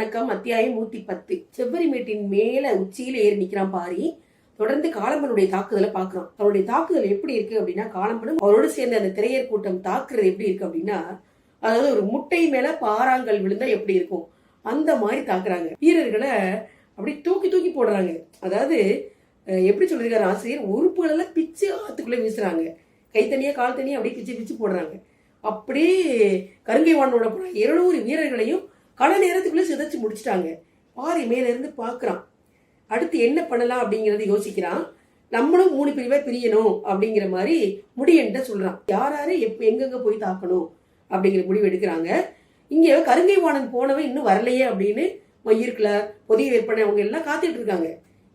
வணக்கம். அத்தியாயம் 110. செவ்வரிமேட்டின் மேல உச்சியில ஏறி நிக்கிறான் பாரி. தொடர்ந்து காலம்பனுடைய தாக்குதலை பாக்குறான். அவருடைய தாக்குதல் எப்படி இருக்கு அப்படின்னா, காலம்பனும் அவரோடு சேர்ந்த அந்த திரையர் கூட்டம் தாக்குறது எப்படி இருக்கு அப்படின்னா, அதாவது ஒரு முட்டை மேல பாறாங்கல் விழுந்தா எப்படி இருக்கும் அந்த மாதிரி தாக்குறாங்க. வீரர்களை அப்படி தூக்கி தூக்கி போடுறாங்க. அதாவது எப்படி சொல்லிருக்காரு ஆசிரியர், உறுப்புகள் எல்லாம் பிச்சு ஆத்துக்குள்ள வீசுறாங்க. கை தனியா கால் தனியா அப்படியே பிச்சு பிச்சு போடுறாங்க. அப்படியே கருங்கை வானோட 200 வீரர்களையும் கல நேரத்துக்குள்ள சிதைச்சு முடிச்சிட்டாங்க. பாரி மேல இருந்து பாக்குறான். அடுத்து என்ன பண்ணலாம் அப்படிங்கறத யோசிக்கிறான். நம்மளும் 3 பிரிவா பிரியணும் அப்படிங்கிற மாதிரி முடியன்ட்ட சொல்றான். யாராரு எங்கெங்க போய் தாக்கணும் அப்படிங்கிற முடிவு எடுக்கிறாங்க. இங்க கருங்கை வாணன் போனவன் இன்னும் வரலையே அப்படின்னு மயிர்கிளார், புதிய விற்பனை அவங்க எல்லாம் காத்துட்டு இருக்காங்க.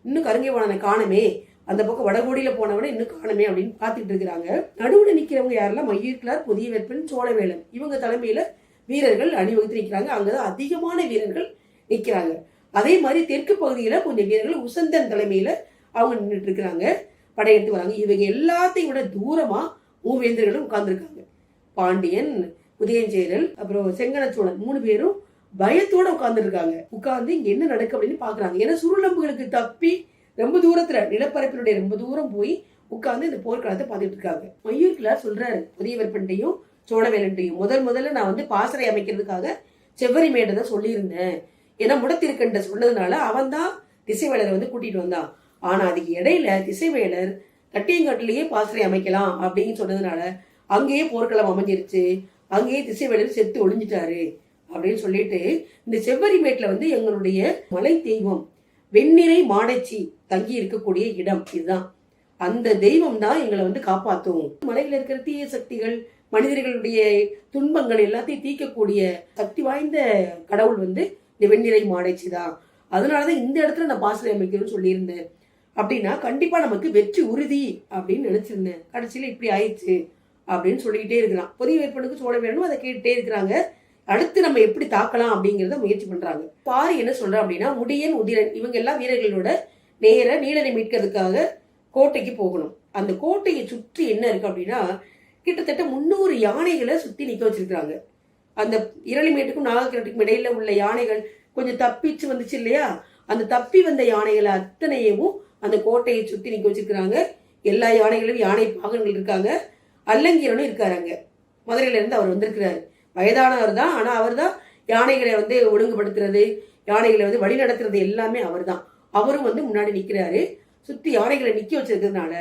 இன்னும் கருங்கை வாணனை காணமே, அந்த பக்கம் வடகோடியில போனவன இன்னும் காணமே அப்படின்னு காத்துட்டு இருக்கிறாங்க. நடுவுல நிக்கிறவங்க யாரெல்லாம் மயிர்கிளார், புதிய விற்பன், சோழவேலன் இவங்க தலைமையில வீரர்கள் அணிவகுத்து நிற்கிறாங்க. அங்கதான் அதிகமான வீரர்கள் நிற்கிறாங்க. அதே மாதிரி தெற்கு பகுதியில கொஞ்சம் வீரர்கள் உசந்தன் தலைமையில அவங்க நின்றுட்டு இருக்கிறாங்க. படையெடுத்து வராங்க. இவங்க எல்லாத்தையும் விட தூரமா மூவேந்தர்களும் உட்கார்ந்துருக்காங்க. பாண்டியன், உதயஞ்சேரல், அப்புறம் செங்கனச்சோழன் 3 பேரும் பயத்தோட உட்கார்ந்துருக்காங்க. உட்கார்ந்து இங்க என்ன நடக்கு அப்படின்னு பாக்குறாங்க. ஏன்னா சுருளம்புகளுக்கு தப்பி ரொம்ப தூரத்துல நிலப்பரப்பினுடைய ரொம்ப தூரம் போய் உட்கார்ந்து இந்த போர்க்களத்தை பார்த்துட்டு இருக்காங்க. மயூர்கிளார் சொல்றாரு புதிய விற்பன்ட்டையும் சோழவேலன்ட்டையும், முதல்ல நான் பாசறை அமைக்கிறதுக்காக செவ்வரிமேட்டை தான் சொல்லியிருந்தேன். ஏன்னா முடத்திருக்கண்ட சொன்னதுனால அவன் தான் திசைவேலரை கூட்டிட்டு வந்தான். ஆனா அதுக்கு இடையில திசைவேலர் தட்டியங்காட்டிலேயே பாசறை அமைக்கலாம் அப்படின்னு சொன்னதுனால அங்கேயே போர்க்களம் அமைஞ்சிருச்சு. அங்கேயே திசைவேலர் செத்து ஒளிஞ்சிட்டாரு அப்படின்னு சொல்லிட்டு, இந்த செவ்வரிமேட்ல எங்களுடைய மலை தெய்வம் வெண்ணிறை மாடைச்சி தங்கி இருக்கக்கூடிய இடம் இதுதான். அந்த தெய்வம் தான் எங்களை காப்பாத்தும். மலையில இருக்கிற தீய சக்திகள், மனிதர்களுடைய துன்பங்கள் எல்லாத்தையும் தீர்க்கக்கூடிய சக்தி வாய்ந்த கடவுள் இந்த வெண்ணிறை மாடைச்சி தான். அதனாலதான் இந்த இடத்துல நான் பாசறை அமைக்கணும்னு சொல்லியிருந்தேன். அப்படின்னா கண்டிப்பா நமக்கு வெற்றி உறுதி அப்படின்னு நினைச்சிருந்தேன். கடைசியில இப்படி ஆயிடுச்சு அப்படின்னு சொல்லிக்கிட்டே இருக்கிறான். புதிய வேட்பனுக்கு சோழ வேணும் அதை கேட்டுட்டே இருக்கிறாங்க. அடுத்து நம்ம எப்படி தாக்கலாம் அப்படிங்கறத முயற்சி பண்றாங்க. பாரி என்ன சொல்ற அப்படின்னா, முடியன், உதிரன் இவங்க எல்லாம் வீரர்களோட நேர நீலனை மீட்கிறதுக்காக கோட்டைக்கு போகணும். அந்த கோட்டையை சுற்றி என்ன இருக்கு அப்படின்னா, கிட்டத்தட்ட 300 யானைகளை சுத்தி நிக்க வச்சிருக்காங்க. அந்த இரளிமேட்டுக்கும் நாகக்கிரட்டுக்கும் இடையில உள்ள யானைகள் கொஞ்சம் தப்பிச்சு வந்துச்சு இல்லையா, அந்த தப்பி வந்த யானைகளை அத்தனையும் அந்த கோட்டையை சுத்தி நிக்க வச்சிருக்கிறாங்க. எல்லா யானைகளும் யானை பாகன்கள் இருக்காங்க. அல்லங்கீரனும் இருக்காருங்க. மதுரையில இருந்து அவர் வந்திருக்கிறாரு. வயதானவர் தான், ஆனா அவர் தான் யானைகளை ஒழுங்குபடுத்துறது, யானைகளை வழி நடத்துறது எல்லாமே அவர் தான். அவரும் முன்னாடி நிக்கிறாரு. சுத்தி யானைகளை நிக்க வச்சிருக்கிறதுனால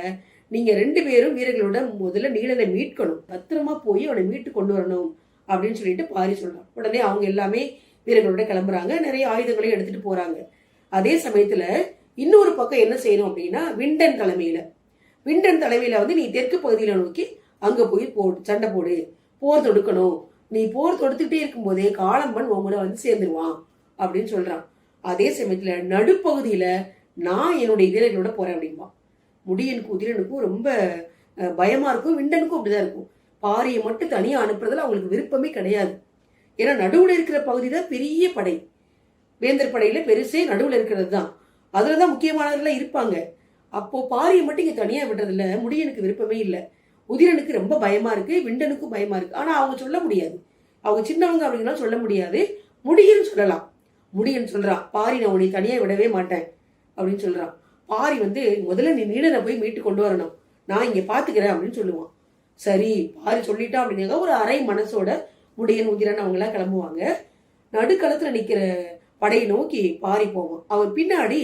நீங்க 2 பேரும் வீரர்களோட முதல்ல நீலனை மீட்கணும், பத்திரமா போய் அவனை மீட்டு கொண்டு வரணும் அப்படின்னு சொல்லிட்டு பாரி சொல்றான். உடனே அவங்க எல்லாமே வீரர்களோட கிளம்புறாங்க. நிறைய ஆயுதங்களையும் எடுத்துட்டு போறாங்க. அதே சமயத்துல இன்னொரு பக்கம் என்ன செய்யணும் அப்படின்னா, விண்டன் தலைமையில நீ தெற்கு பகுதியில நோக்கி அங்க போய் சண்டை போடு, போர் தொடுக்கணும். நீ போர் தொடுத்துட்டே இருக்கும் போதே காலம்பன் உங்களை சேர்ந்துருவான் அப்படின்னு சொல்றான். அதே சமயத்துல நடுப்பகுதியில நான் என்னுடைய வீரர்களோட போறேன் அப்படின்பா. முடியனுக்கும் உதிரனுக்கும் ரொம்ப பயமா இருக்கும். விண்டனுக்கும் அப்படிதான் இருக்கும். பாரியை மட்டும் தனியா அனுப்புறதுல அவங்களுக்கு விருப்பமே கிடையாது. ஏன்னா நடுவுல இருக்கிற பகுதி தான் பெரிய படை. வேந்தர் படையில பெருசே நடுவுல இருக்கிறது தான். அதுலதான் முக்கியமானவர்கள் இருப்பாங்க. அப்போ பாரியை மட்டும் இங்க தனியா விடுறதுல முடியனுக்கு விருப்பமே இல்லை. உதிரனுக்கு ரொம்ப பயமா இருக்கு, விண்டனுக்கும் பயமா இருக்கு. ஆனா அவங்க சொல்ல முடியாது. அவங்க சின்னவங்க அப்படின்னா சொல்ல முடியாது. முடியன்னு சொல்லலாம். முடியன்னு சொல்றான், பாரி நான் உன்னை தனியா விடவே மாட்டேன் அப்படின்னு சொல்றான். பாரி முதல்ல நீ நீலனை போய் மீட்டு கொண்டு வரணும், நான் இங்க பாத்துக்கிறேன் அப்படின்னு சொல்லுவான். சரி பாரி சொல்லிட்டா அப்படின்னா ஒரு அரை மனசோட முடியன், உதிரன் அவங்க எல்லாம் கிளம்புவாங்க. நடுக்களத்துல நிக்கிற படையை நோக்கி பாரி போவான். அவன் பின்னாடி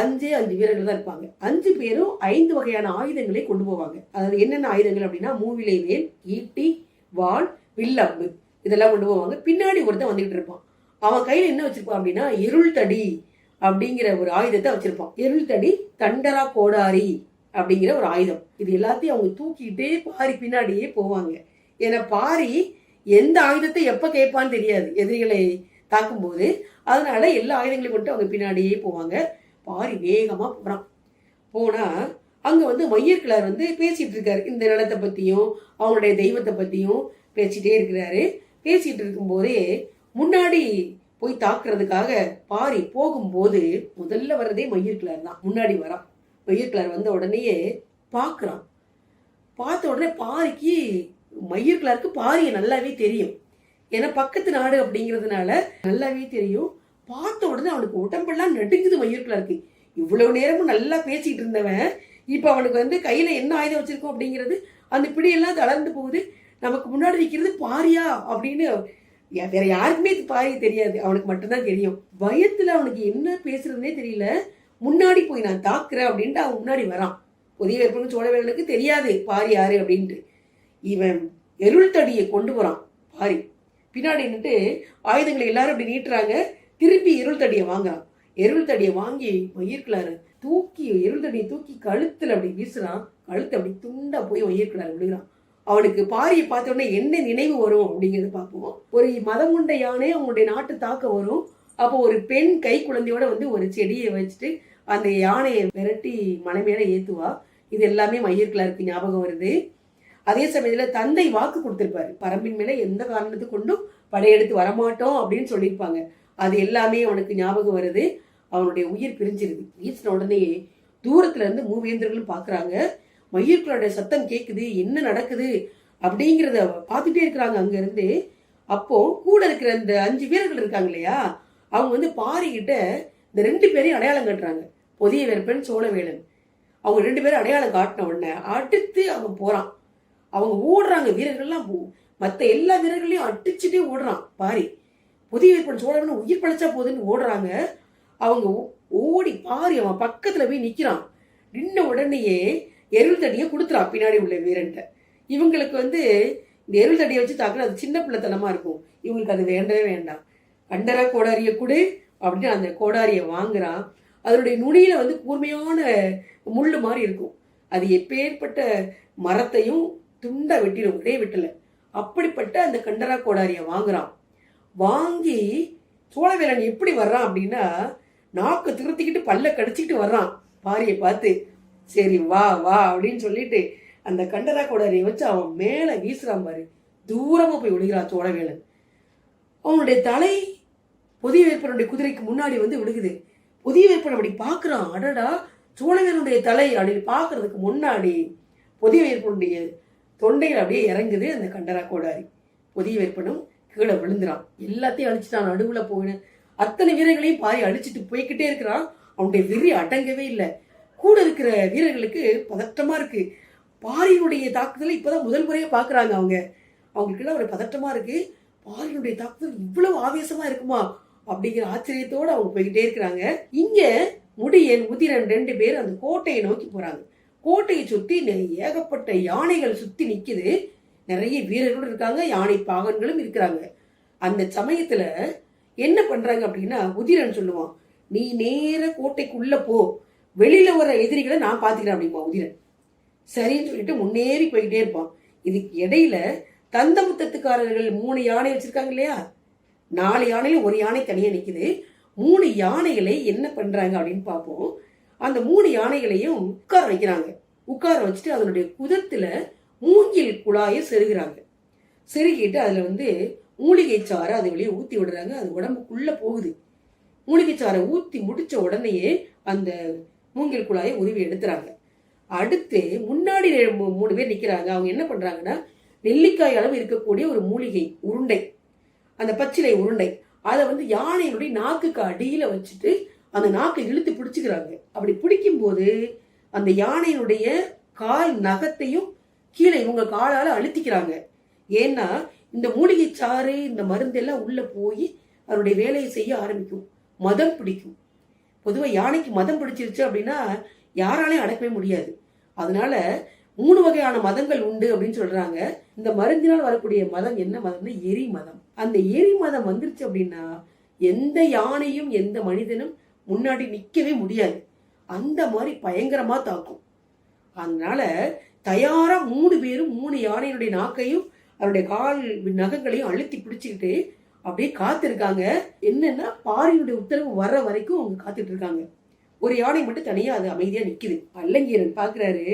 5 வீரர்கள் தான் இருப்பாங்க. 5 பேரும் 5 வகையான ஆயுதங்களை கொண்டு போவாங்க. அதாவது என்னென்ன ஆயுதங்கள் அப்படின்னா, மூவிலை வேல், ஈட்டி, வாள், வில்லம்பு இதெல்லாம் கொண்டு போவாங்க. பின்னாடி ஒருத்தன் வந்துகிட்டு இருப்பான். அவன் கையில என்ன வச்சிருப்பான் அப்படின்னா, இருள் தடி அப்படிங்கிற ஒரு ஆயுதத்தை வச்சிருப்பான். இருள் தடி, தண்டரா கோடாரி அப்படிங்கிற ஒரு ஆயுதம். இது எல்லாத்தையும் அவங்க தூக்கிட்டே பாரி பின்னாடியே போவாங்க. ஏன்னா பாரி எந்த ஆயுதத்தை எப்ப கேட்பான்னு தெரியாது எதிரிகளை தாக்கும் போது. அதனால எல்லா ஆயுதங்களையும் கொண்டு அவங்க பின்னாடியே போவாங்க. பாரி வேகமா போறான். போனா அங்க மயிர்கிளார் பேசிட்டு இருக்காரு. இந்த நிலத்தை பத்தியும் அவங்களுடைய தெய்வத்தை பத்தியும் பேசிட்டே இருக்கிறாரு. பேசிட்டு இருக்கும் போதே முன்னாடி போய் தாக்குறதுக்காக பாரி போகும்போது முதல்ல வர்றதே மயிர்கிளார் தான். முன்னாடி வரான். மயிர்கிளார் வந்த உடனேயே பாக்குறான். பார்த்த உடனே மயிர்கிளாருக்கு பாரியை நல்லாவே தெரியும். ஏன்னா பக்கத்து நாடு அப்படிங்கிறதுனால நல்லாவே தெரியும். பார்த்த உடனே அவனுக்கு உடம்பெல்லாம் நடுங்குது மயூர்கிழாருக்கு. இவ்வளவு நேரமும் நல்லா பேசிட்டு இருந்தவன் இப்ப அவனுக்கு வந்து கையில என்ன ஆயுதம் வச்சிருக்கோம் அப்படிங்கிறது அந்த பிடியெல்லாம் தளர்ந்து போகுது. நமக்கு முன்னாடி நிற்கிறது பாரியா அப்படின்னு வேற யாருக்குமே பாரி தெரியாது, அவனுக்கு மட்டும்தான் தெரியும். பயத்துல அவனுக்கு என்ன பேசுறதுனே தெரியல. முன்னாடி போய் நான் தாக்குறேன் அப்படின்ட்டு அவன் முன்னாடி வரான். புதிய வேற்பனும் சோழவேலனுக்கு தெரியாது பாரி யாரு அப்படின்ட்டு. இவன் எருள் தடியை கொண்டு போறான். பாரி பின்னாடி நின்றுட்டு ஆயுதங்களை எல்லாரும் அப்படி நீட்டுறாங்க. திருப்பி எருள் தடியை வாங்குறான். எருள் தடியை வாங்கி மயிர்கிழாரு தூக்கி எருள் தடியை தூக்கி கழுத்துல அப்படி வீசுறான். கழுத்து அப்படி துண்டா போய் மயிர்கிழாரு விழுகிறான். அவனுக்கு பாரியை பார்த்த உடனே என்ன நினைவு வரும் அப்படிங்கிறது பார்ப்போம். ஒரு மதம் கொண்ட யானை அவங்களுடைய நாட்டு தாக்க வரும். அப்போ ஒரு பெண் கை குழந்தையோட வந்து ஒரு செடியை வச்சுட்டு அந்த யானையை விரட்டி மலை மேல ஏத்துவா. இது எல்லாமே மயிர்கிழாருக்கு ஞாபகம் வருது. அதே சமயத்துல தந்தை வாக்கு கொடுத்திருப்பாரு, பரம்பின் மேல எந்த காரணத்தை கொண்டும் படையெடுத்து வரமாட்டோம் அப்படின்னு சொல்லியிருப்பாங்க. அது எல்லாமே அவனுக்கு ஞாபகம் வருது. அவனுடைய உயிர் பிரிஞ்சிருது. வீசின உடனே தூரத்துல இருந்து மூவேந்தர்களும் பாக்குறாங்க. மயிர்கிழாருடைய சத்தம் கேக்குது, என்ன நடக்குது அப்படிங்கிறத பார்த்துட்டே இருக்கிறாங்க அங்க இருந்து. அப்போ கூட இருக்கிற இந்த 5 வீரர்கள் இருக்காங்க இல்லையா, அவங்க வந்து பாரிக்கிட்ட இந்த 2 பேரையும் அடையாளம் காட்டுறாங்க. புதிய வேற்பன் சோழவேலன். அவங்க 2 பேரும் அடையாளம் காட்டின உடனே அடுத்து அவன் போறான். அவங்க ஓடுறாங்க. வீரர்கள்லாம் மற்ற எல்லா வீரர்களையும் அடிச்சுட்டே ஓடுறான் பாரி. புதிய வேற்பன் சோழவேலன் உயிர் பழைச்சா போகுதுன்னு ஓடுறாங்க. அவங்க ஓடி பாரி அவன் பக்கத்துல போய் நிக்கிறான். நின்ன உடனேயே எருள் தடியை கொடுத்துறான் பின்னாடி உள்ள வீரன்ட்ட. இவங்களுக்கு வந்து இந்த எருள் தடியை வச்சு தாக்குறது அது சின்ன பிள்ளைத்தனமா இருக்கும். இவங்களுக்கு அது வேண்டவே வேண்டாம். கண்டரா கோடாரிய கொடு அப்படின்னு அந்த கோடாரியை வாங்குறான். அதனுடைய நுனியில வந்து கூர்மையான முள்ளு மாதிரி இருக்கும். அது எப்பேற்பட்ட மரத்தையும் துண்டா வெட்டிடும், ஒரே வெட்டல. அப்படிப்பட்ட அந்த கண்டரா கோடாரியை வாங்குறான். வாங்கி சோழவேலன் எப்படி வர்றான் அப்படின்னா நாக்கு திருத்திக்கிட்டு பல்ல கடிச்சிக்கிட்டு வர்றான் பாரியை பார்த்து. சரி வா வா அப்படின்னு சொல்லிட்டு அந்த கண்டரா கோடாரியை வச்சு அவன் மேல வீசுறான் பாரு. தூரமா போய் விழுகிறான் சோழவேலன். அவனுடைய தலை புதிய வேற்பனுடைய குதிரைக்கு முன்னாடி வந்து விழுகுது. புதிய வேற்பன் அப்படி பாக்குறான். அடடா சோழவேலனுடைய தலை அப்படின்னு பாக்குறதுக்கு முன்னாடி புதிய வேற்பனுடைய தொண்டையில் அப்படியே இறங்குது அந்த கண்டரா கோடாரி. புதிய வேற்பனும் கீழே விழுந்துறான். எல்லாத்தையும் அழிச்சுட்டான். நடுவுல போயின அத்தனை வீரர்களையும் பாரி அழிச்சிட்டு போய்கிட்டே இருக்கிறான். அவனுடைய வெறி அடங்கவே இல்லை. கூட இருக்கிற வீரர்களுக்கு பதட்டமா இருக்கு. பாரியினுடைய தாக்குதலை இப்பதான் முதல் முறையா பாக்குறாங்க. அவங்களுக்கு ஒரு பதட்டமா இருக்கு. பாரியினுடைய தாக்குதல் இவ்வளவு ஆவேசமா இருக்குமா அப்படிங்கிற ஆச்சரியத்தோட அவங்க போய்கிட்டே இருக்கிறாங்க. இங்க முடியன் உதிரன் 2 பேர் அந்த கோட்டையை நோக்கி போறாங்க. கோட்டையை சுத்தி ஏகப்பட்ட யானைகள் சுத்தி நிக்குது. நிறைய வீரர்களும் இருக்காங்க, யானை பாகன்களும் இருக்கிறாங்க. அந்த சமயத்துல என்ன பண்றாங்க அப்படின்னா உதிரன் சொல்லுவான், நீ நேர கோட்டைக்குள்ள போ, வெளியில வர எதிரிகளை நான் பாத்துக்கிறேன் அப்படிமா உதிரன். சரின்னு சொல்லிட்டு முன்னேறி போய்கிட்டே இருப்பான். இதுக்கு இடையில தந்தமுத்தத்துக்காரர்கள் 3 யானை வச்சிருக்காங்க இல்லையா, 4 யானையில ஒரு யானை தனியா நிக்குது. 3 யானைகளை என்ன பண்றாங்க அப்படின்னு பார்ப்போம். அந்த 3 யானைகளையும் உட்கார வைக்கிறாங்க. உட்கார வச்சுட்டு அதனுடைய குதத்துல மூங்கில் குழாயை செருகிறாங்க. செருகிட்டு அதுல வந்து மூலிகை சாறை அதை வெளியே ஊத்தி விடுறாங்க. அது உடம்புக்குள்ள போகுது. மூலிகை சாறை ஊத்தி முடிச்ச உடனேயே அந்த மூங்கில் குழாயை உருவி எடுத்துறாங்க. அடுத்து முன்னாடி 3 பேர் நிக்கிறாங்க. அவங்க என்ன பண்றாங்கன்னா நெல்லிக்காய் அளவு இருக்கக்கூடிய ஒரு மூலிகை உருண்டை, அந்த பச்சிலை உருண்டை, அதை வந்து யானையினுடைய நாக்குக்கு அடியில வச்சுட்டு அந்த நாக்கை இழுத்து பிடிச்சுக்கிறாங்க. அப்படி பிடிக்கும் போது அந்த யானையினுடைய கால் நகத்தையும் கீழே இவங்க காலால அழுத்திக்கிறாங்க. ஏன்னா இந்த மூலிகை சாறு இந்த மருந்து எல்லாம் உள்ள போய் அதனுடைய வேலையை செய்ய ஆரம்பிக்கும். மதம் பிடிக்கும். பொதுவாக யானைக்கு மதம் பிடிச்சிருச்சு அப்படின்னா யாராலையும் அடக்கவே முடியாது. அதனால 3 வகையான மதங்கள் உண்டு அப்படின்னு சொல்றாங்க. இந்த மருந்தினால் வரக்கூடிய மதம் என்ன மதம்னா எரி மதம். அந்த எரி மதம் வந்துருச்சு அப்படின்னா எந்த யானையும் எந்த மனிதனும் முன்னாடி நிக்கவே முடியாது. அந்த மாதிரி பயங்கரமா தாக்கும். அதனால தயாரா 3 பேரும் 3 யானையினுடைய நாக்கையும் அவருடைய கால் நகங்களையும் அழுத்தி பிடிச்சுக்கிட்டு அப்படியே காத்திருக்காங்க. என்னன்னா பாரியினுடைய உத்தரவு வர்ற வரைக்கும் அவங்க காத்துட்டு இருக்காங்க. ஒரு யானை மட்டும் தனியா அது அமைதியா நிக்குது. அல்லங்கீரன் பாக்குறாரு,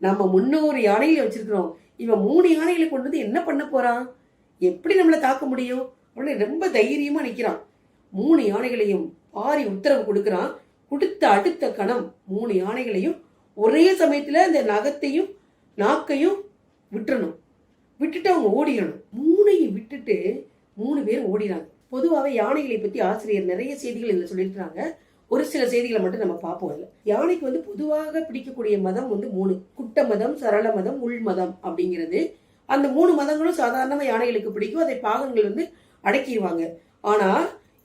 நம்ம 300 யானைகளை வச்சிருக்கிறோம், இவன் 3 யானைகளை கொண்டு வந்து என்ன பண்ண போறான், எப்படி நம்மளை தாக்க முடியும் அப்படின்னு ரொம்ப தைரியமா நிக்கிறான். 3 யானைகளையும் பாரி உத்தரவு கொடுக்கிறான். கொடுத்த அடுத்த கணம் 3 யானைகளையும் ஒரே சமயத்துல அந்த நகத்தையும் நாக்கையும் விட்டுறணும். விட்டுட்டு அவங்க ஓடிடணும். 3ஐயும் விட்டுட்டு 3 பேர் ஓடிறாங்க. பொதுவாகவே யானைகளை பத்தி ஆசிரியர் நிறைய செய்திகள் இதுல சொல்லியிருக்கிறாங்க. ஒரு சில செய்திகளை மட்டும் நம்ம பார்ப்போம். அதுல யானைக்கு வந்து பொதுவாக பிடிக்கக்கூடிய மதம் வந்து 3: குட்ட மதம், சரள மதம், உள் மதம் அப்படிங்கிறது. அந்த 3 மதங்களும் சாதாரணமா யானைகளுக்கு பிடிக்கும். அதை பாகங்கள் வந்து அடக்கிடுவாங்க. ஆனா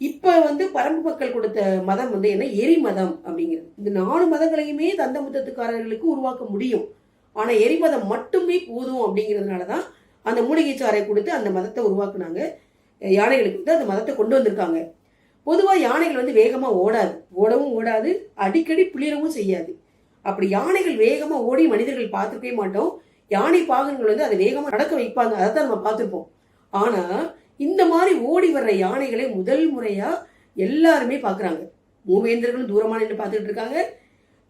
இப்ப வந்து பரம்பு மக்கள் கொடுத்த மதம் வந்து என்ன, எரி மதம் அப்படிங்கிறது. இந்த 4 மதங்களையுமே தந்த முத்தத்துக்காரர்களுக்கு உருவாக்க முடியும். ஆனா எரிமதம் மட்டுமே போதும் அப்படிங்கிறதுனாலதான் அந்த மூலிகை சாறை கொடுத்து அந்த மதத்தை உருவாக்குனாங்க. யானைகளுக்கு வந்து அந்த மதத்தை கொண்டு வந்திருக்காங்க. பொதுவா யானைகள் வந்து வேகமா ஓடாது, ஓடவும் ஓடாது, அடிக்கடி பிளிரவும் செய்யாது. அப்படி யானைகள் வேகமா ஓடி மனிதர்கள் பார்த்துக்கவே மாட்டோம். யானை பாகன்கள் வந்து அதை வேகமா நடக்க வைப்பாங்க, அதைத்தான் நம்ம பார்த்துருப்போம். ஆனா இந்த மாதிரி ஓடி வர்ற யானைகளை முதல் முறையா எல்லாருமே பாக்குறாங்க. மூவேந்தர்களும் தூரமா நின்று பார்த்துட்டு இருக்காங்க.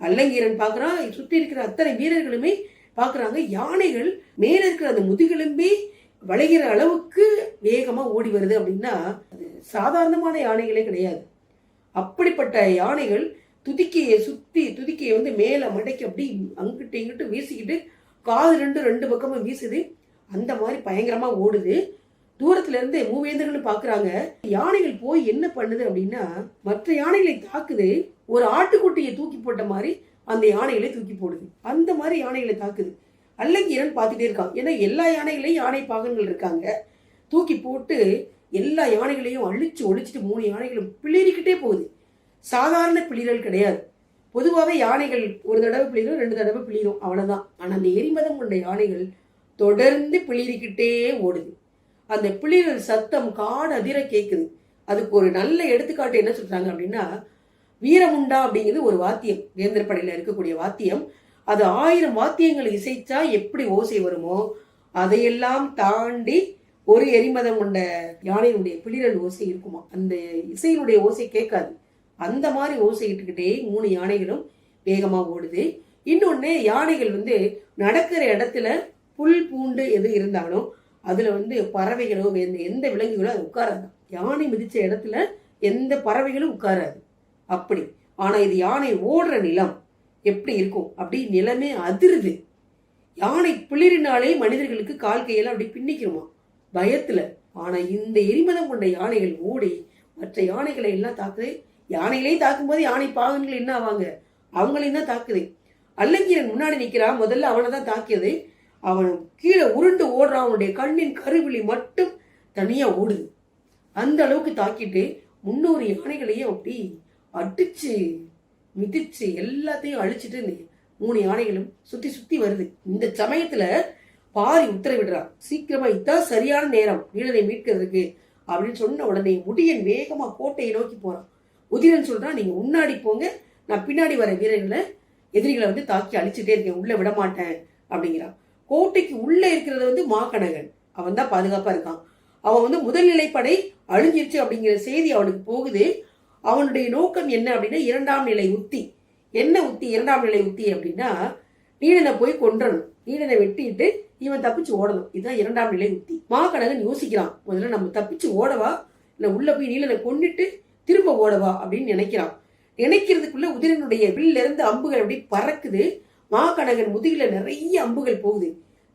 அல்லங்கீரன் பாக்குறான், சுற்றி இருக்கிற அத்தனை வீரர்களுமே பாக்குறாங்க. யானைகள் மேல இருக்கிற அந்த முதுகெலும்பே வளைகிற அளவுக்கு வேகமா ஓடி வருது அப்படின்னா அது சாதாரணமான யானைகளே கிடையாது. அப்படிப்பட்ட யானைகள் துதிக்கையை வந்து மேல மடக்கி அப்படி அங்கிட்டு இங்கிட்டு வீசிக்கிட்டு காது ரெண்டு பக்கமும் வீசுது. அந்த மாதிரி பயங்கரமா ஓடுது. தூரத்துல இருந்து மூவேந்தர்கள் பாக்குறாங்க. யானைகள் போய் என்ன பண்ணுது அப்படின்னா மற்ற யானைகளை தாக்குது. ஒரு ஆட்டுக்குட்டியை தூக்கி போட்ட மாதிரி அந்த யானைகளை தூக்கி போடுது. அந்த மாதிரி யானைகளை தாக்குது. அல்லங்கீரன் பார்த்துட்டே இருக்கான். ஏன்னா எல்லா யானைகளையும் யானை பாகன்கள் இருக்காங்க. தூக்கி போட்டு எல்லா யானைகளையும் அழிச்சு ஒழிச்சிட்டு 3 யானைகளும் பிளிரிக்கிட்டே போகுது. சாதாரண பிளிரல் கிடையாது. பொதுவாகவே யானைகள் ஒரு தடவை பிளிரும், 2 தடவை பிளிரும், அவ்வளவுதான். ஆனா அந்த எரிமதம் கொண்ட யானைகள் தொடர்ந்து பிளிரிக்கிட்டே ஓடுது. அந்த பிளிரல் சத்தம் காடு அதிர கேட்குது. அதுக்கு ஒரு நல்ல எடுத்துக்காட்டு என்ன சொல்றாங்க அப்படின்னா, வீரமுண்டா அப்படிங்கிறது ஒரு வாத்தியம், வேந்தர்படையில இருக்கக்கூடிய வாத்தியம். அது 1000 வாத்தியங்களை இசைச்சா எப்படி ஓசை வருமோ அதையெல்லாம் தாண்டி ஒரு எரிமதம் கொண்ட யானையினுடைய பிளிரல் ஓசை இருக்குமா. அந்த இசையினுடைய ஓசை கேட்காது. அந்த மாதிரி ஓசை இட்டுக்கிட்டே 3 யானைகளும் வேகமா ஓடுது. இன்னொன்னு, யானைகள் வந்து நடக்கிற இடத்துல புல் பூண்டு எது இருந்தாலும் அதுல வந்து பறவைகளோ எந்த விலங்குகளோ அது உட்காராது. யானை மிதிச்ச இடத்துல எந்த பறவைகளும் உட்காராது. அப்படி. ஆனா இது யானை ஓடுற நிலம் எப்படி இருக்கும், அப்படி நிலமே அதிருது. யானை பிளிரினாலே மனிதர்களுக்கு கால் கையெல்லாம் அப்படி பின்னிக்கிறோமா பயத்துல. ஆனா இந்த எரிமதம் கொண்ட யானைகள் ஓடி மற்ற யானைகளை எல்லாம் தாக்குது. யானைகளையும் தாக்கும்போது யானை பாகன்கள் என்ன ஆவாங்க, அவங்களையும் தான் தாக்குது. அல்லங்கீரன் முன்னாடி நிக்கிறான். முதல்ல அவனை தான் தாக்கியது. அவன் கீழே உருண்டு ஓடுறான். அவனுடைய கண்ணின் கருவிழி மட்டும் தனியா ஓடுது. அந்த அளவுக்கு தாக்கிட்டு 300 யானைகளையும் அப்படி அடிச்சு மிதிச்சு எல்லாத்தையும் அழிச்சிட்டு 3 யானைகளும் சுத்தி வருது. இந்த சமயத்துல பாரி உத்தரவிடுறான், சீக்கிரமா இதான் சரியான நேரம் வீரனை மீட்கிறதுக்கு அப்படின்னு சொன்ன உடனே முடியன் வேகமா கோட்டையை நோக்கி போறான். உதிரன் சொல்றான், நீங்க முன்னாடி போங்க, நான் பின்னாடி வர வீரர்களை எதிரிகளை வந்து தாக்கி அழிச்சுட்டே இருக்கேன், உள்ள விட மாட்டேன் அப்படிங்கிறான். கோட்டைக்கு உள்ள இருக்கிறது வந்து மாக்கணகன், அவன் தான் பாதுகாப்பா இருக்கான். அவன் வந்து முதல்நிலைப்படை அழிஞ்சிருச்சு அப்படிங்கிற செய்தி அவனுக்கு போகுது. அவனுடைய நோக்கம் என்ன அப்படின்னா 2ஆம் நிலை உத்தி. என்ன உத்தி 2ஆம் நிலை உத்தி அப்படின்னா, நீலனை போய் கொன்றணும், நீலனை வெட்டிட்டு இவன் தப்பிச்சு ஓடணும். இதுதான் 2ஆம் நிலை உத்தி. மாக்கணகன் யோசிக்கிறான், முதல்ல நம்ம தப்பிச்சு ஓடவா இல்ல உள்ள போய் நீலனை கொன்னிட்டு திரும்ப ஓடவா அப்படின்னு நினைக்கிறான். நினைக்கிறதுக்குள்ள உதிரனுடைய வில்ல இருந்து அம்புகள் அப்படி பறக்குது. மாக்கணகன் முதுகில நிறைய அம்புகள் போகுது.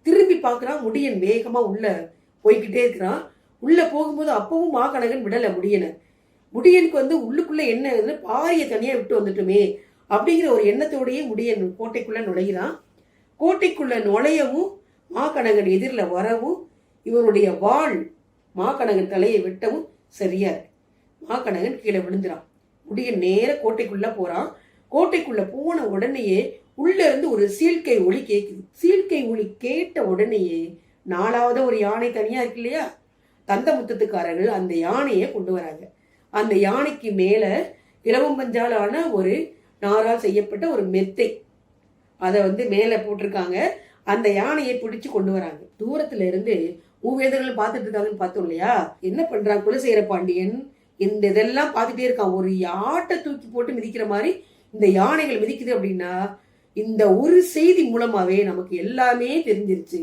திரும்பி பார்க்கறான், முடியன் வேகமா உள்ள போய்கிட்டே இருக்கிறான். உள்ள போகும்போது அப்பவும் மாக்கணகன் விடல முடியனை. முடியனுக்கு வந்து உள்ளுக்குள்ள என்ன பாரிய தனியா விட்டு வந்துட்டுமே அப்படிங்கிற ஒரு எண்ணத்தோடயே முடியன் கோட்டைக்குள்ள நுழைகிறான். கோட்டைக்குள்ள நுழையவும் மாக்கணகன் எதிரில் வரவும் இவருடைய வாள் மாக்கணகன் தலையை வெட்டவும் சரியா இருக்கு. மாக்கணகன் கீழே விழுந்துறான். முடியன் நேர கோட்டைக்குள்ள போறான். கோட்டைக்குள்ள போன உடனேயே உள்ள இருந்து ஒரு சீழ்கை ஒளி கேட்குது. சீழ்கை ஒளி கேட்ட உடனேயே 4வது ஒரு யானை தனியா இருக்கு இல்லையா, தந்த முத்தத்துக்காரர்கள் அந்த யானையை கொண்டு வராங்க. அந்த யானைக்கு மேல இலவம்பஞ்சாலான ஒரு நாரால் செய்யப்பட்ட ஒரு மெத்தை அதை வந்து மேல போட்டிருக்காங்க. அந்த யானையை பிடிச்சு கொண்டு வராங்க. தூரத்துல இருந்து மூவேந்தர்கள் பார்த்துட்டு இருக்காங்கன்னு பார்த்தோம் இல்லையா. என்ன பண்றான் குலசேகர பாண்டியன், இந்த இதெல்லாம் பார்த்துட்டே இருக்கான். ஒரு யாட்டை தூக்கி போட்டு மிதிக்கிற மாதிரி இந்த யானைகள் மிதிக்குது அப்படின்னா இந்த ஒரு செய்தி மூலமாவே நமக்கு எல்லாமே தெரிஞ்சிருச்சு.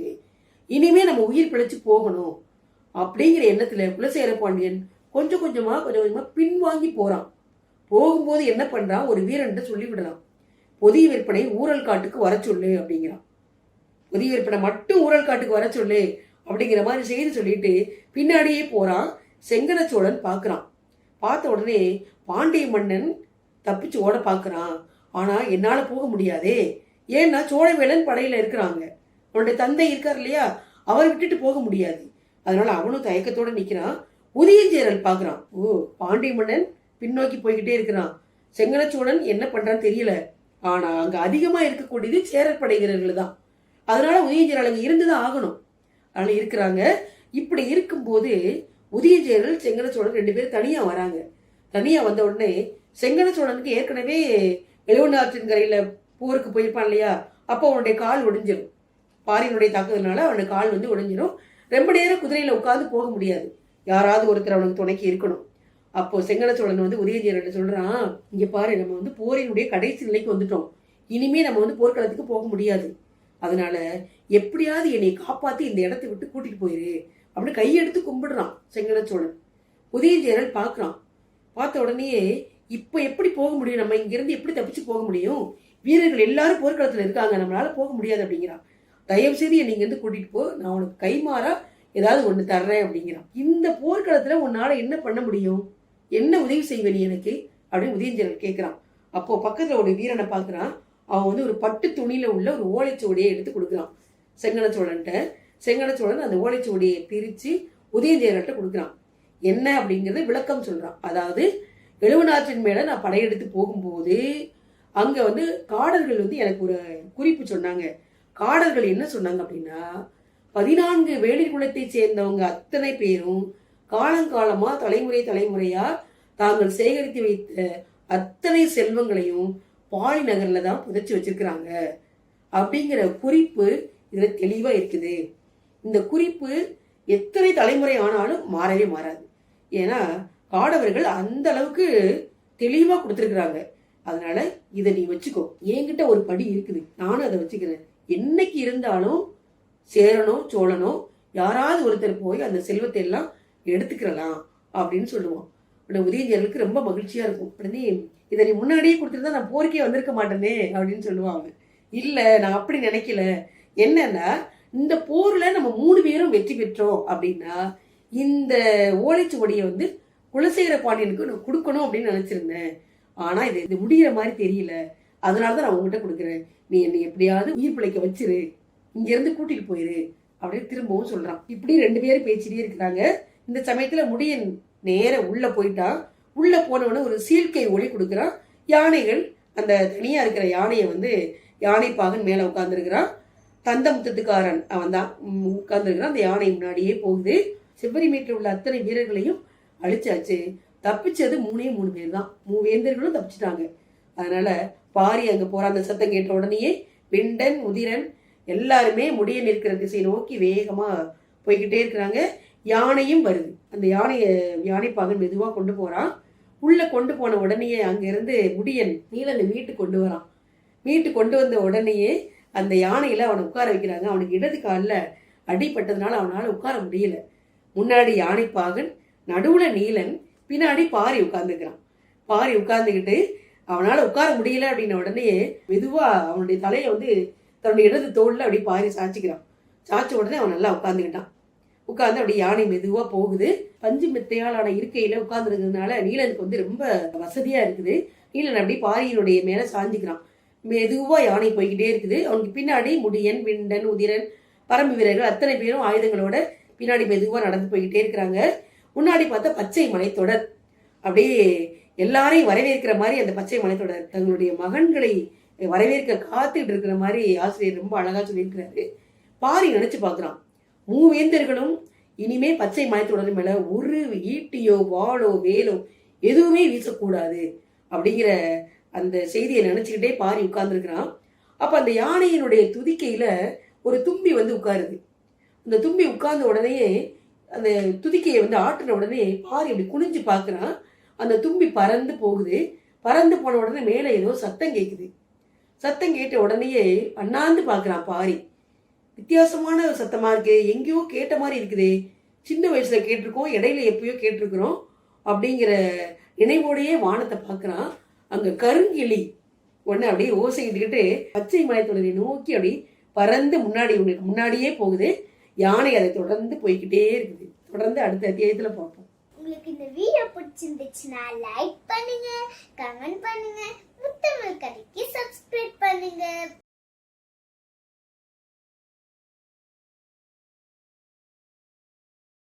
இனிமே நம்ம உயிர் பிழைச்சு போகணும் அப்படிங்கிற எண்ணத்துல குலசேகர பாண்டியன் கொஞ்சம் கொஞ்சமா பின்வாங்கி போறான். போகும்போது என்ன பண்றான், ஒரு வீரன்ட்டு சொல்லி விடுறான், பொதிய விற்பனை ஊரல் காட்டுக்கு வர சொல்லு அப்படிங்கிறான். பொதிய விற்பனை மட்டும் ஊரல் காட்டுக்கு வர சொல்லு அப்படிங்கிற மாதிரி செய்தி சொல்லிட்டு பின்னாடியே போறான். செங்கன சோழன் பார்க்கறான். பார்த்த உடனே பாண்டிய மன்னன் தப்பிச்சு ஓட பார்க்கறான். ஆனா என்னால போக முடியாதே, ஏன்னா சோழவேளன் படையில இருக்கிறாங்க, அவனுடைய தந்தை இருக்கார் இல்லையா, அவர் விட்டுட்டு போக முடியாது. அதனால அவனும் தயக்கத்தோட நிக்கிறான். உதயஞ்சேரல் பார்க்கறான். ஓ, பாண்டிய மன்னன் பின்னோக்கி போய்கிட்டே இருக்கிறான். செங்கன சோழன் என்ன பண்றான்னு தெரியல. ஆனா அங்க அதிகமா இருக்கக்கூடியது சேரல் படை வீரர்கள் தான். அதனால உதயஞ்சேரல் அங்க இருந்துதான் ஆகணும். அதனால இருக்கிறாங்க. இப்படி இருக்கும்போது உதயஞ்சேரல் செங்கன சோழன் 2 பேரும் தனியா வராங்க. தனியா வந்த உடனே செங்கன சோழனுக்கு ஏற்கனவே எழுவனாற்றின் கரையில போருக்கு போயிருப்பான் இல்லையா, அப்போ அவனுடைய கால் ஒடிஞ்சிடும். பாரியினுடைய தாக்குதல்னால அவனுடைய கால் வந்து ஒடிஞ்சிடும். ரொம்ப நேரம் குதிரையில உட்காந்து போக முடியாது, யாராவது ஒருத்தர் அவனுக்கு துணைக்கு இருக்கணும். அப்போ செங்கன சோழன் வந்து உதயஞ்சேரல் சொல்றான், இங்க பாரு, நம்ம வந்து போரினுடைய கடைசி நிலைக்கு வந்துட்டோம், இனிமே நம்ம வந்து போர்க்களத்துக்கு போக முடியாது, அதனால எப்படியாவது என்னை காப்பாத்தி இந்த இடத்தை விட்டு கூட்டிட்டு போயிரு அப்படின்னு கையெடுத்து கும்பிடுறான் செங்கன சோழன். உதயஞ்சேரல் பார்க்கறான். பார்த்த உடனே இப்ப எப்படி போக முடியும், நம்ம இங்க இருந்து எப்படி தப்பிச்சு போக முடியும், வீரர்கள் எல்லாரும் போர்க்களத்துல இருக்காங்க, நம்மளால போக முடியாது அப்படிங்கிறான். தயவு செய்து என்னை இங்க இருந்து கூட்டிட்டு போ, நான் உனக்கு கைமாறா ஏதாவது ஒண்ணு தர்றேன் அப்படிங்கிறான். இந்த போர்க்களத்துல உன்னால என்ன பண்ண முடியும், என்ன உதவி செய்வ நீ எனக்கு அப்படின்னு உதயஞ்சேரல் கேட்கிறான். அப்போ பக்கத்துல ஒரு வீரனை பார்க்கறான். அவன் வந்து ஒரு பட்டு துணியில உள்ள ஒரு ஓலைச்சுவடியை எடுத்து கொடுக்குறான் செங்கன சோழன்ட்ட. செங்கன சோழன் அந்த ஓலைச்சுவடியை பிரிச்சு உதயஞ்சேரல்கிட்ட கொடுக்குறான். என்ன அப்படிங்கறது விளக்கம் சொல்றான். அதாவது எழுவனாற்றின் மேல நான் படையெடுத்து போகும்போது அங்க வந்து காடர்கள் வந்து எனக்கு ஒரு குறிப்பு சொன்னாங்க. காடர்கள் என்ன சொன்னாங்க அப்படின்னா, 14 வேளிர் குலத்தை சேர்ந்தவங்க அத்தனை பேரும் காலங்காலமா தலைமுறை தலைமுறையா தாங்கள் சேகரித்து வைத்த அத்தனை செல்வங்களையும் பாலி நகர்ல தான் புதைச்சு வச்சிருக்கிறாங்க அப்படிங்கிற குறிப்பு இதுல தெளிவா இருக்குது. இந்த குறிப்பு எத்தனை தலைமுறை ஆனாலும் மாறவே மாறாது. ஏன்னா காடவர்கள் அந்த அளவுக்கு தெளிவா கொடுத்துருக்குறாங்க. அதனால இதை நீ வச்சுக்கோ, என்கிட்ட ஒரு படி இருக்குது, நானும் அதை வச்சுக்கிறேன், என்னைக்கு இருந்தாலும் சேரனோ சோழனோ யாராவது ஒருத்தர் போய் அந்த செல்வத்தை எல்லாம் எடுத்துக்கிறலாம் அப்படின்னு சொல்லுவான். உதயஞ்சேரலுக்கு ரொம்ப மகிழ்ச்சியா இருக்கும். உடனே இதை நீ முன்னாடியே கொடுத்துருந்தா நான் போருக்கே வந்திருக்க மாட்டேனே அப்படின்னு சொல்லுவாங்க. இல்ல, நான் அப்படி நினைக்கல, என்னன்னா இந்த போர்ல நம்ம 3 பேரும் வெற்றி பெற்றோம் அப்படின்னா இந்த ஓலைச்சுவடியை வந்து குலசேகர பாண்டியனுக்கு நான் கொடுக்கணும் அப்படின்னு நினைச்சிருந்தேன். ஆனா இது முடிகிற மாதிரி தெரியல, அதனாலதான் நான் உங்ககிட்ட கொடுக்குறேன், நீ என்னை எப்படியாவது உயிர் பிழைக்க வச்சிரு, இங்க இருந்து கூட்டிட்டு போயிரு அப்படின்னு திரும்பவும் சொல்றான். இப்படி 2 பேரும் பேசிட்டே இருக்கிறாங்க. இந்த சமயத்துல முடியன் நேர உள்ள போயிட்டான். உள்ள போனவன ஒரு சீழ்கை ஒளி கொடுக்குறான். யானைகள், அந்த தனியா இருக்கிற யானையை வந்து யானைப்பாகன் மேல உட்கார்ந்துருக்கிறான். தந்தமுத்தத்துக்காரன் அவன் தான் உட்கார்ந்துருக்கிறான். அந்த யானை முன்னாடியே போகுது. செவ்வரி மேட்டில் உள்ள அத்தனை வீரர்களையும் அழிச்சாச்சு. தப்பிச்சது 3 பேர் தான். 3 வேந்தர்களும் தப்பிச்சுட்டாங்க. அதனால பாரி அங்க போற அந்த சத்தம் கேட்ட உடனேயே விண்டன் உதிரன் எல்லாருமே முடியன் இருக்கிற திசை நோக்கி வேகமா போய்கிட்டே இருக்கிறாங்க. யானையும் வருது. அந்த யானைப்பாகன் மெதுவா கொண்டு போறான். உள்ள கொண்டு போன உடனேயே அங்க இருந்து முடியன் நீலனை மீட்டு கொண்டு வரான். மீட்டு கொண்டு வந்த உடனேயே அந்த யானையில அவனை உட்கார வைக்கிறாங்க. அவனுக்கு இடது காலில் அடிப்பட்டதுனால அவனால உட்கார முடியல. முன்னாடி யானைப்பாகன், நடுவுல நீலன், பின்னாடி பாரி உட்கார்ந்துக்கிறான். பாரி உட்கார்ந்துக்கிட்டு அவனால உட்கார முடியல அப்படின்ன உடனே மெதுவா அவனுடைய தலையை வந்து தன்னுடைய இடது தோல்ல அப்படி பாரி சாய்ச்சிக்கிறான். சாய்ச்ச உடனே அவன் நல்லா உட்கார்ந்துக்கிட்டான். உட்கார்ந்து அப்படி யானை மெதுவா போகுது. பஞ்சு மெத்தையாலான இருக்கையில உட்கார்ந்துருக்கிறதுனால நீலனுக்கு வந்து ரொம்ப வசதியா இருக்குது. நீலன் அப்படி பாரியினுடைய மேல சாஞ்சிக்கிறான். மெதுவா யானை போய்கிட்டே இருக்குது. அவனுக்கு பின்னாடி முடியன், விண்டன், உதிரன், பரம்பு வீரர்கள் அத்தனை பேரும் ஆயுதங்களோட பின்னாடி மெதுவா நடந்து போய்கிட்டே இருக்கிறாங்க. முன்னாடி பார்த்தா பச்சை மலைத்தொடர், அப்படியே எல்லாரையும் வரவேற்கிற மாதிரி அந்த பச்சை மலைத்தொடர் தங்களுடைய மகன்களை வரவேற்க காத்துட்டு இருக்கிற மாதிரி ஆசிரியர் ரொம்ப அழகா சொல்லியிருக்கிறாரு. பாரி நினைச்சு பார்க்குறான், 3 வேந்தர்களும் இனிமே பச்சை மலைத்தொடர் மேல ஒரு ஈட்டியோ வாளோ வேலோ எதுவுமே வீசக்கூடாது அப்படிங்கிற அந்த செய்தியை நினைச்சுக்கிட்டே பாரி உட்கார்ந்துருக்கிறான். அப்ப அந்த யானையினுடைய துதிக்கையில ஒரு தும்பி வந்து உட்காருது. அந்த தும்பி உட்கார்ந்த உடனே அந்த துதிக்கையை வந்து ஆட்டுன உடனே பாரி அப்படி குனிஞ்சு பார்க்குறான். அந்த தும்பி பறந்து போகுது. பறந்து போன உடனே மேலே ஏதோ சத்தம் கேட்குது. சத்தம் கேட்ட உடனேயே அண்ணாந்து பார்க்குறான் பாரி. வித்தியாசமான சத்தமா இருக்கு, எங்கேயோ கேட்ட மாதிரி இருக்குதே, சின்ன வயசுல கேட்டிருக்கோம், இடையில எப்பயோ கேட்டிருக்கிறோம் அப்படிங்கிற நினைவோடையே வானத்தை பார்க்குறான். அங்க கருங்கிளி ஒன்று அப்படியே ஓசைக்கிட்டு பச்சை மலைத்தொடரை நோக்கி அப்படி பறந்து முன்னாடி இவங்களுக்கு முன்னாடியே போகுது. யானை அதை தொடர்ந்து போய்கிட்டே இருக்குது. தொடர்ந்து அடுத்த அத்தியாயத்துல பார்ப்போம். உங்களுக்கு இந்த வீடியோ பிடிச்சிருந்துச்சுன்னா லைக் பண்ணுங்க, கமெண்ட் பண்ணுங்க, முத்தமிழ் கதைக்கு சப்ஸ்கிரைப் பண்ணுங்க.